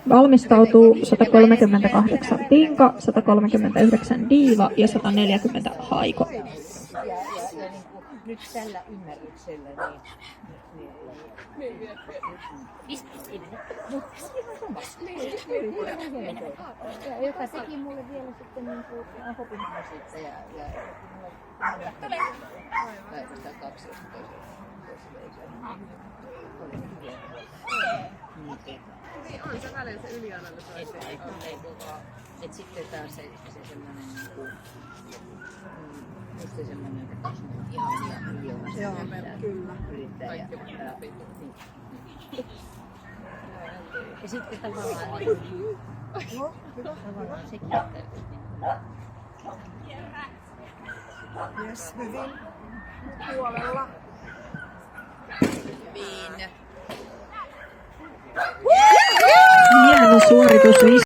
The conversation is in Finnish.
valmistautuu 138 Tinka, 139 Diiva ja 140 Haiko. Ja nyt tällä ymmärryksellä joka teki mulle vielä sitten hopimusiikka ja kaksi on se välillä se ylianalysointi. Et sitten taas se semmoinen niinku just semmoinen, että on ihan liian yliomasta. Joo, kyllä. Yrittää ja ja sitten tavallaan tavallaan sekin, että Jes, hyvin. Puolella. Hieno suoritus.